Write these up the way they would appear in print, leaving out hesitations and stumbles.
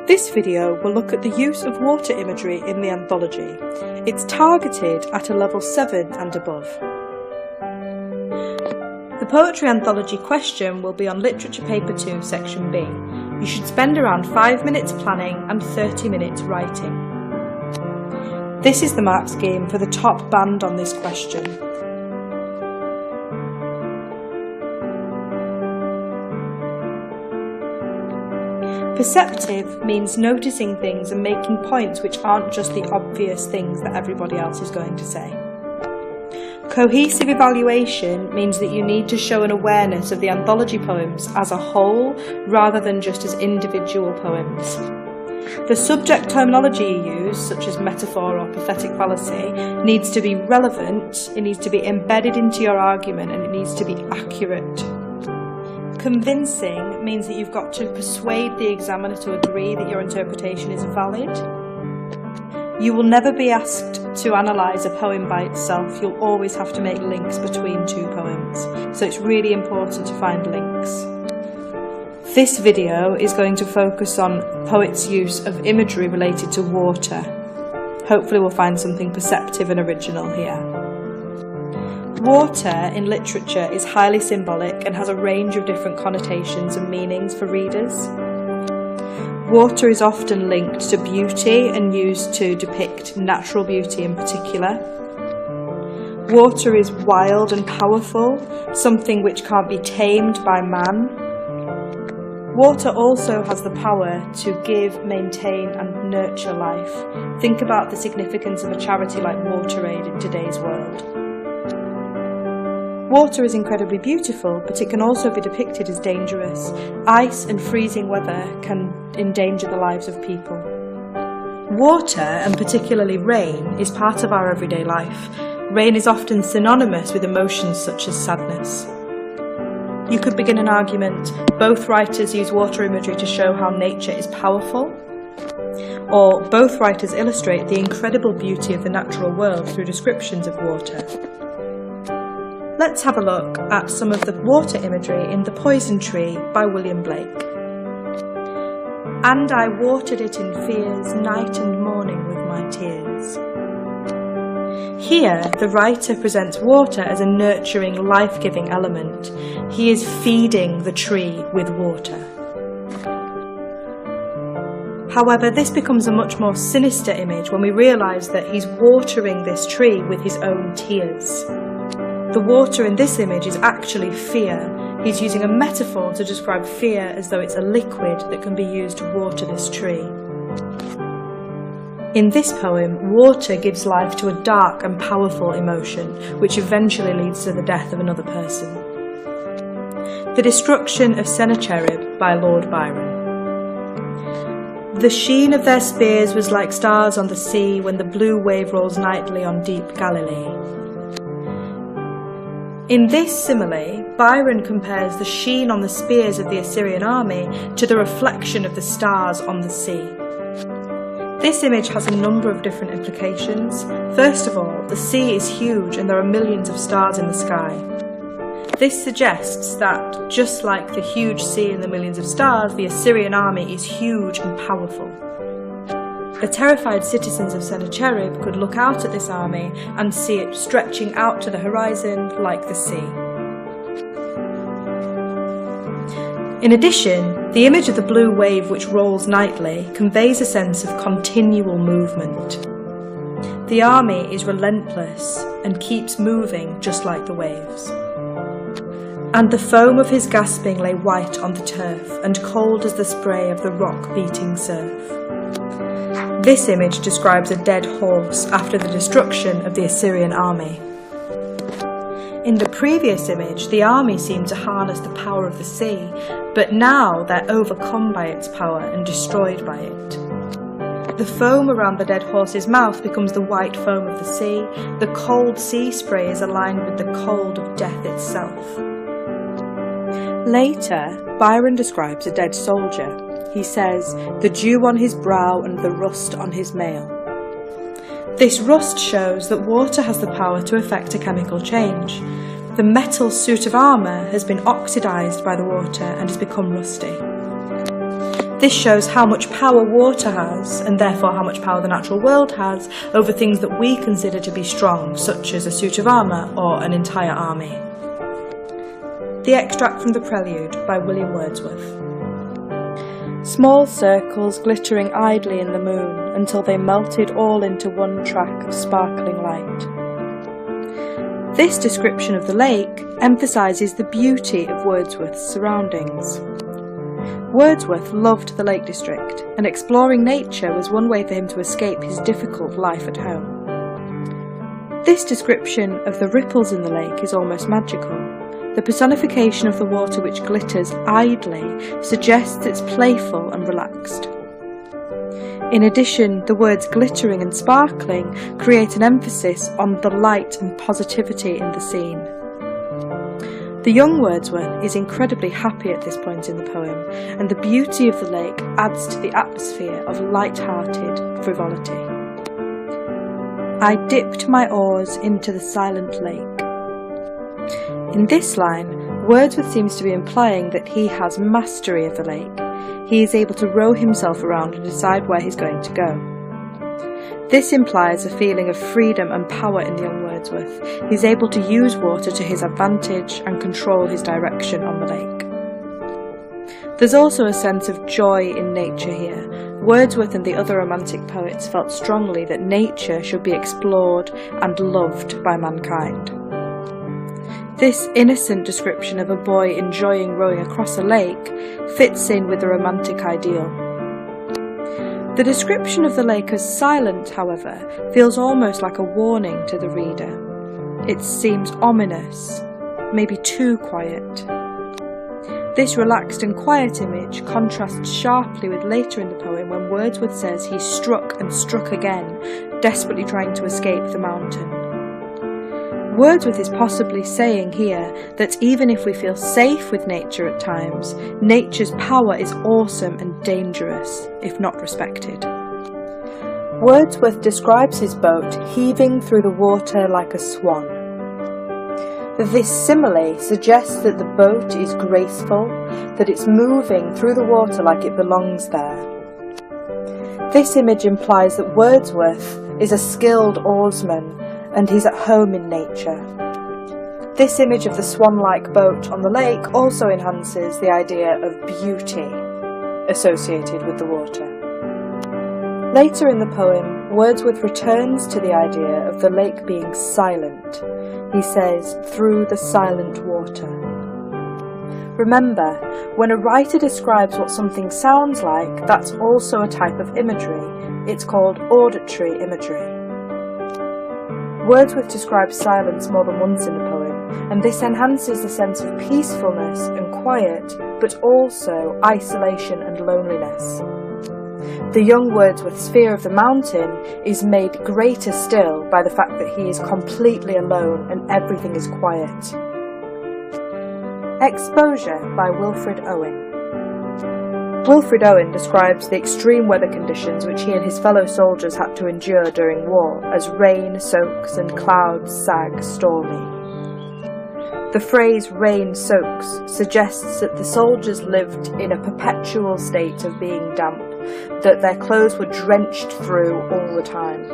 This video will look at the use of water imagery in the anthology. It's targeted at a level 7 and above. The poetry anthology question will be on Literature Paper 2, Section B. You should spend around 5 minutes planning and 30 minutes writing. This is the mark scheme for the top band on this question. Perceptive means noticing things and making points which aren't just the obvious things that everybody else is going to say. Cohesive evaluation means that you need to show an awareness of the anthology poems as a whole rather than just as individual poems. The subject terminology you use, such as metaphor or pathetic fallacy, needs to be relevant, it needs to be embedded into your argument, and it needs to be accurate. Convincing means that you've got to persuade the examiner to agree that your interpretation is valid. You will never be asked to analyse a poem by itself, you'll always have to make links between two poems, so it's really important to find links. This video is going to focus on poets' use of imagery related to water. Hopefully we'll find something perceptive and original here. Water in literature is highly symbolic and has a range of different connotations and meanings for readers. Water is often linked to beauty and used to depict natural beauty in particular. Water is wild and powerful, something which can't be tamed by man. Water also has the power to give, maintain and nurture life. Think about the significance of a charity like WaterAid in today's world. Water is incredibly beautiful, but it can also be depicted as dangerous. Ice and freezing weather can endanger the lives of people. Water, and particularly rain, is part of our everyday life. Rain is often synonymous with emotions such as sadness. You could begin an argument, both writers use water imagery to show how nature is powerful, or both writers illustrate the incredible beauty of the natural world through descriptions of water. Let's have a look at some of the water imagery in The Poison Tree by William Blake. And I watered it in fears, night and morning with my tears. Here, the writer presents water as a nurturing, life-giving element. He is feeding the tree with water. However, this becomes a much more sinister image when we realise that he's watering this tree with his own tears. The water in this image is actually fear. He's using a metaphor to describe fear as though it's a liquid that can be used to water this tree. In this poem, water gives life to a dark and powerful emotion, which eventually leads to the death of another person. The Destruction of Sennacherib by Lord Byron. The sheen of their spears was like stars on the sea when the blue wave rolls nightly on deep Galilee. In this simile, Byron compares the sheen on the spears of the Assyrian army to the reflection of the stars on the sea. This image has a number of different implications. First of all, the sea is huge and there are millions of stars in the sky. This suggests that, just like the huge sea and the millions of stars, the Assyrian army is huge and powerful. The terrified citizens of Sennacherib could look out at this army and see it stretching out to the horizon like the sea. In addition, the image of the blue wave which rolls nightly conveys a sense of continual movement. The army is relentless and keeps moving just like the waves. And the foam of his gasping lay white on the turf and cold as the spray of the rock-beating surf. This image describes a dead horse after the destruction of the Assyrian army. In the previous image, the army seemed to harness the power of the sea, but now they're overcome by its power and destroyed by it. The foam around the dead horse's mouth becomes the white foam of the sea. The cold sea spray is aligned with the cold of death itself. Later, Byron describes a dead soldier. He says, "The dew on his brow and the rust on his mail." This rust shows that water has the power to effect a chemical change. The metal suit of armour has been oxidised by the water and has become rusty. This shows how much power water has, and therefore how much power the natural world has, over things that we consider to be strong, such as a suit of armour or an entire army. The extract from the Prelude by William Wordsworth. Small circles glittering idly in the moon until they melted all into one track of sparkling light. This description of the lake emphasises the beauty of Wordsworth's surroundings. Wordsworth loved the Lake District, and exploring nature was one way for him to escape his difficult life at home. This description of the ripples in the lake is almost magical. The personification of the water which glitters idly suggests it's playful and relaxed. In addition, the words glittering and sparkling create an emphasis on the light and positivity in the scene. The young Wordsworth is incredibly happy at this point in the poem, and the beauty of the lake adds to the atmosphere of light-hearted frivolity. I dipped my oars into the silent lake. In this line, Wordsworth seems to be implying that he has mastery of the lake. He is able to row himself around and decide where he's going to go. This implies a feeling of freedom and power in the young Wordsworth. He's able to use water to his advantage and control his direction on the lake. There's also a sense of joy in nature here. Wordsworth and the other Romantic poets felt strongly that nature should be explored and loved by mankind. This innocent description of a boy enjoying rowing across a lake fits in with the Romantic ideal. The description of the lake as silent, however, feels almost like a warning to the reader. It seems ominous, maybe too quiet. This relaxed and quiet image contrasts sharply with later in the poem when Wordsworth says he struck and struck again, desperately trying to escape the mountain. Wordsworth is possibly saying here that even if we feel safe with nature at times, nature's power is awesome and dangerous, if not respected. Wordsworth describes his boat heaving through the water like a swan. This simile suggests that the boat is graceful, that it's moving through the water like it belongs there. This image implies that Wordsworth is a skilled oarsman, and he's at home in nature. This image of the swan-like boat on the lake also enhances the idea of beauty associated with the water. Later in the poem, Wordsworth returns to the idea of the lake being silent. He says, "through the silent water." Remember, when a writer describes what something sounds like, that's also a type of imagery. It's called auditory imagery. Wordsworth describes silence more than once in the poem, and this enhances the sense of peacefulness and quiet, but also isolation and loneliness. The young Wordsworth's fear of the mountain is made greater still by the fact that he is completely alone and everything is quiet. Exposure by Wilfred Owen. Wilfred Owen describes the extreme weather conditions which he and his fellow soldiers had to endure during war as rain soaks and clouds sag stormy. The phrase rain soaks suggests that the soldiers lived in a perpetual state of being damp, that their clothes were drenched through all the time.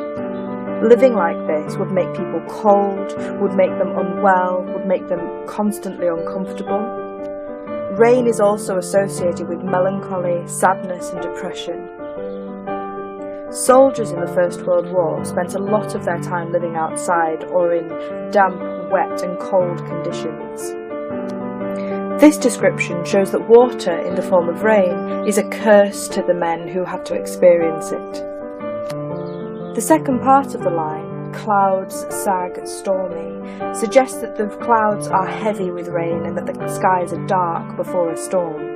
Living like this would make people cold, would make them unwell, would make them constantly uncomfortable. Rain is also associated with melancholy, sadness and depression. Soldiers in the First World War spent a lot of their time living outside or in damp, wet and cold conditions. This description shows that water in the form of rain is a curse to the men who had to experience it. The second part of the line, clouds sag stormy, suggests that the clouds are heavy with rain and that the skies are dark before a storm.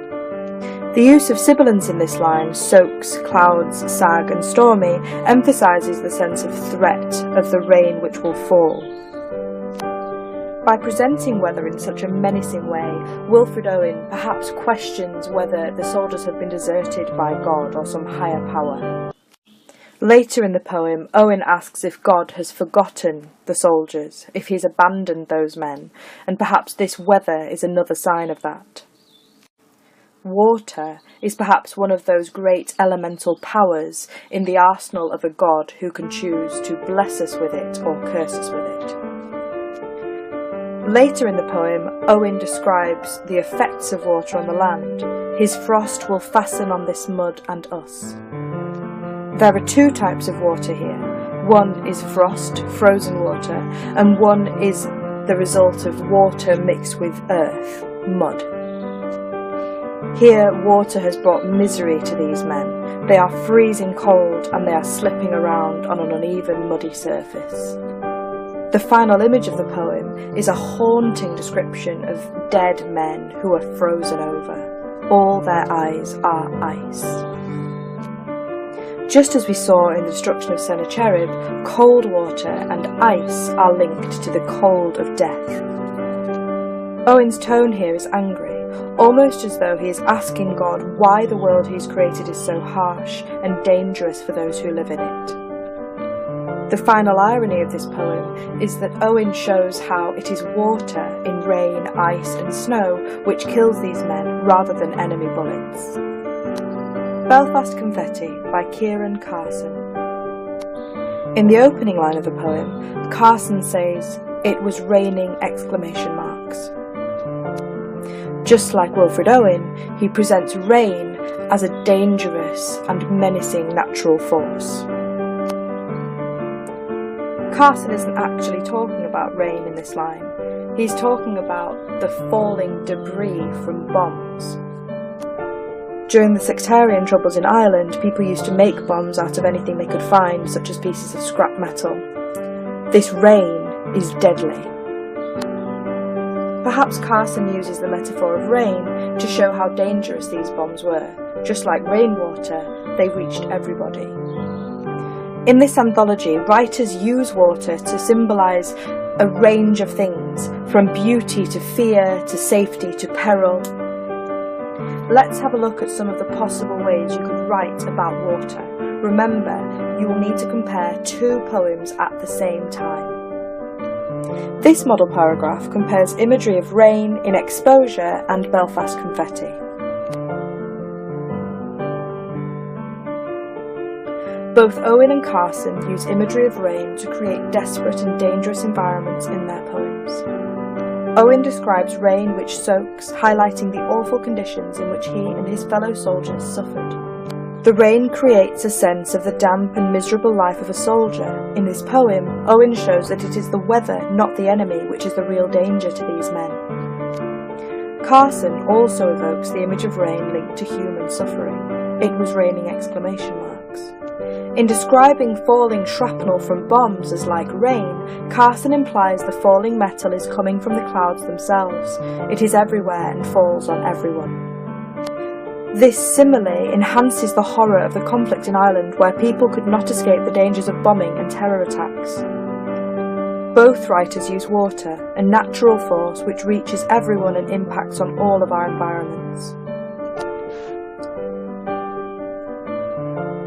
The use of sibilants in this line, soaks, clouds, sag and stormy, emphasises the sense of threat of the rain which will fall. By presenting weather in such a menacing way, Wilfred Owen perhaps questions whether the soldiers have been deserted by God or some higher power. Later in the poem, Owen asks if God has forgotten the soldiers, if he's abandoned those men, and perhaps this weather is another sign of that. Water is perhaps one of those great elemental powers in the arsenal of a god who can choose to bless us with it or curse us with it. Later in the poem, Owen describes the effects of water on the land. His frost will fasten on this mud and us. There are two types of water here. One is frost, frozen water, and one is the result of water mixed with earth, mud. Here, water has brought misery to these men. They are freezing cold and they are slipping around on an uneven, muddy surface. The final image of the poem is a haunting description of dead men who are frozen over. All their eyes are ice. Just as we saw in the destruction of Sennacherib, cold water and ice are linked to the cold of death. Owen's tone here is angry, almost as though he is asking God why the world he's created is so harsh and dangerous for those who live in it. The final irony of this poem is that Owen shows how it is water in rain, ice and snow which kills these men rather than enemy bullets. Belfast Confetti by Kieran Carson. In the opening line of the poem, Carson says, "It was raining!" Just like Wilfred Owen, he presents rain as a dangerous and menacing natural force. Carson isn't actually talking about rain in this line. He's talking about the falling debris from bombs. During the sectarian troubles in Ireland, people used to make bombs out of anything they could find, such as pieces of scrap metal. This rain is deadly. Perhaps Carson uses the metaphor of rain to show how dangerous these bombs were. Just like rainwater, they reached everybody. In this anthology, writers use water to symbolise a range of things, from beauty to fear to safety to peril. Let's have a look at some of the possible ways you could write about water. Remember, you will need to compare two poems at the same time. This model paragraph compares imagery of rain in Exposure and Belfast Confetti. Both Owen and Carson use imagery of rain to create desperate and dangerous environments in their poems. Owen describes rain which soaks, highlighting the awful conditions in which he and his fellow soldiers suffered. The rain creates a sense of the damp and miserable life of a soldier. In this poem, Owen shows that it is the weather, not the enemy, which is the real danger to these men. Carson also evokes the image of rain linked to human suffering. It was raining! In describing falling shrapnel from bombs as like rain, Carson implies the falling metal is coming from the clouds themselves. It is everywhere and falls on everyone. This simile enhances the horror of the conflict in Ireland, where people could not escape the dangers of bombing and terror attacks. Both writers use water, a natural force which reaches everyone and impacts on all of our environments.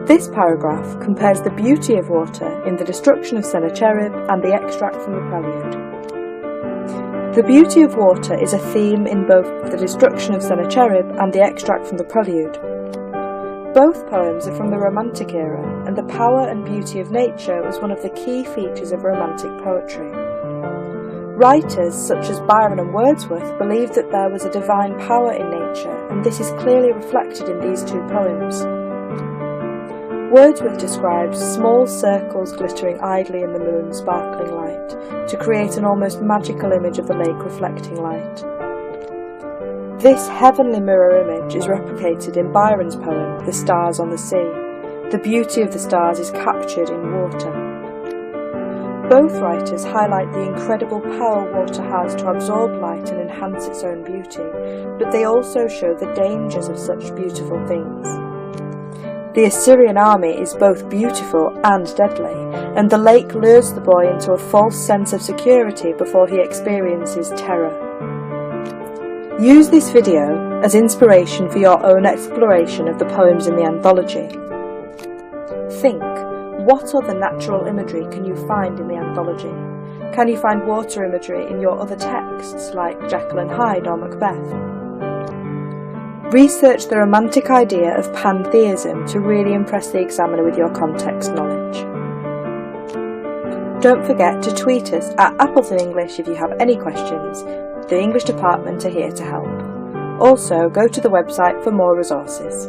This paragraph compares the beauty of water in the destruction of Sennacherib and the extract from the prelude. The beauty of water is a theme in both the destruction of Sennacherib and the extract from the prelude. Both poems are from the Romantic era, and the power and beauty of nature was one of the key features of Romantic poetry. Writers such as Byron and Wordsworth believed that there was a divine power in nature, and this is clearly reflected in these two poems. Wordsworth describes small circles glittering idly in the moon's sparkling light, to create an almost magical image of the lake reflecting light. This heavenly mirror image is replicated in Byron's poem, The Stars on the Sea. The beauty of the stars is captured in water. Both writers highlight the incredible power water has to absorb light and enhance its own beauty, but they also show the dangers of such beautiful things. The Assyrian army is both beautiful and deadly, and the lake lures the boy into a false sense of security before he experiences terror. Use this video as inspiration for your own exploration of the poems in the anthology. Think, what other natural imagery can you find in the anthology? Can you find water imagery in your other texts like Jekyll and Hyde or Macbeth? Research the romantic idea of pantheism to really impress the examiner with your context knowledge. Don't forget to tweet us at Appleton English if you have any questions. The English department are here to help. Also, go to the website for more resources.